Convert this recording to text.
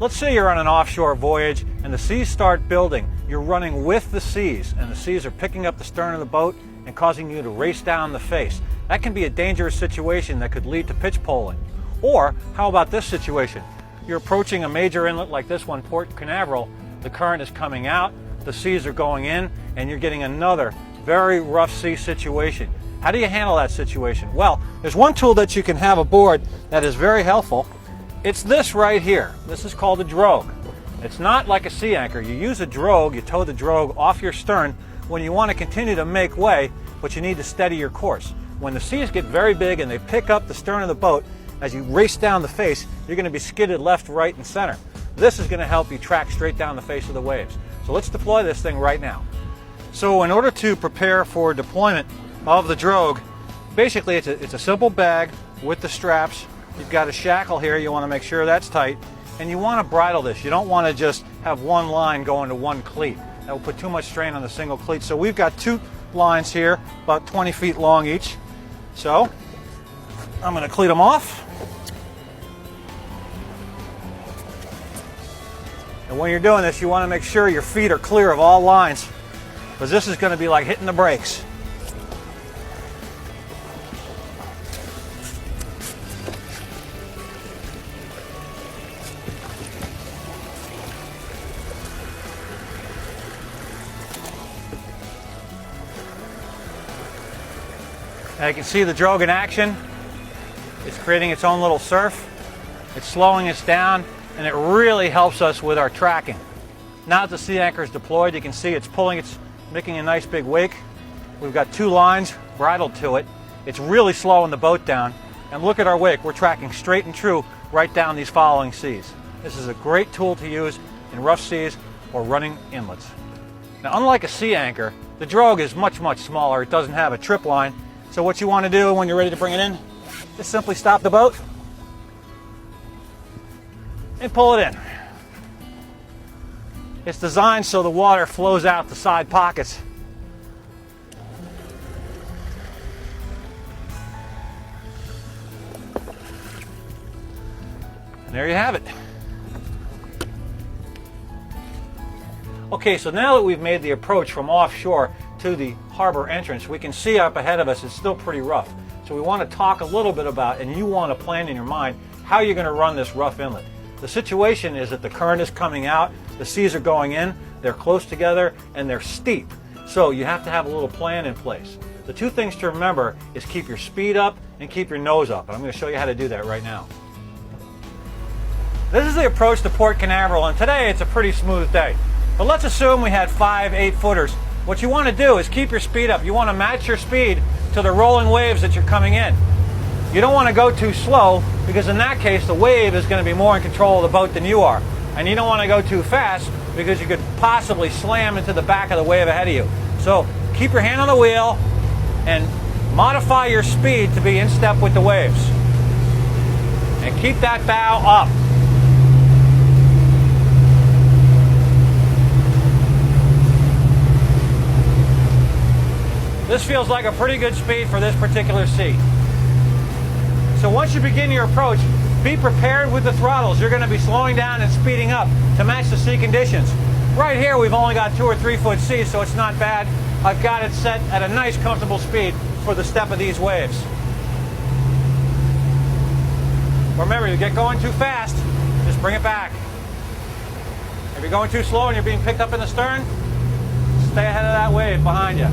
Let's say you're on an offshore voyage and the seas start building. You're running with the seas and the seas are picking up the stern of the boat and causing you to race down the face. That can be a dangerous situation that could lead to pitch poling. Or how about this situation? You're approaching a major inlet like this one, Port Canaveral. The current is coming out, the seas are going in, and you're getting another very rough sea situation. How do you handle that situation? Well, there's one tool that you can have aboard that is very helpful. It's this right here. This is called a drogue. It's not like a sea anchor. You use a drogue, you tow the drogue off your stern when you want to continue to make way, but you need to steady your course. When the seas get very big and they pick up the stern of the boat, as you race down the face, you're going to be skidded left, right, and center. This is going to help you track straight down the face of the waves. So let's deploy this thing right now. So in order to prepare for deployment of the drogue, basically it's a simple bag with the straps. You've got a shackle here, you want to make sure that's tight, and you want to bridle this. You don't want to just have one line going to one cleat. That will put too much strain on the single cleat. So we've got two lines here, about 20 feet long each. So I'm going to cleat them off. And when you're doing this, you want to make sure your feet are clear of all lines, because this is going to be like hitting the brakes. Now you can see the drogue in action. It's creating its own little surf. It's slowing us down, and it really helps us with our tracking. Now that the sea anchor is deployed, you can see it's pulling, it's making a nice big wake. We've got two lines bridled to it. It's really slowing the boat down. And look at our wake. We're tracking straight and true right down these following seas. This is a great tool to use in rough seas or running inlets. Now, unlike a sea anchor, the drogue is much, much smaller. It doesn't have a trip line. So what you want to do when you're ready to bring it in, just simply stop the boat and pull it in. It's designed so the water flows out the side pockets. And there you have it. Okay, so now that we've made the approach from offshore to the harbor entrance, we can see up ahead of us it's still pretty rough. So we want to talk a little bit about, and you want to plan in your mind, how you're going to run this rough inlet. The situation is that the current is coming out, the seas are going in, they're close together, and they're steep. So you have to have a little plan in place. The two things to remember is keep your speed up and keep your nose up. And I'm going to show you how to do that right now. This is the approach to Port Canaveral, and today it's a pretty smooth day. But let's assume we had 5 8-footers. What you want to do is keep your speed up. You want to match your speed to the rolling waves that you're coming in. You don't want to go too slow, because in that case the wave is going to be more in control of the boat than you are. And you don't want to go too fast, because you could possibly slam into the back of the wave ahead of you. So keep your hand on the wheel and modify your speed to be in step with the waves. And keep that bow up. This feels like a pretty good speed for this particular sea. So once you begin your approach, be prepared with the throttles. You're going to be slowing down and speeding up to match the sea conditions. Right here we've only got 2 or 3 foot seas, so it's not bad. I've got it set at a nice comfortable speed for the step of these waves. Remember, you get going too fast, just bring it back. If you're going too slow and you're being picked up in the stern, stay ahead of that wave behind you.